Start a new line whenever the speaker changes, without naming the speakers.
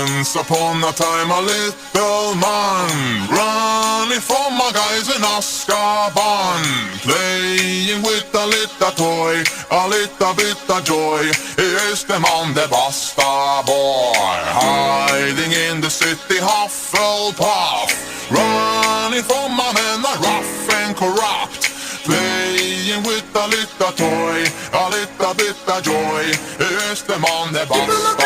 Once upon a time a little man running from my guys in Azkaban, playing with a little toy, a little bit of joy. Here's the man, the basta boy, hiding in the city Hufflepuff, running from my men are rough and corrupt, playing with a little toy, a little bit of joy. Here's the man, the basta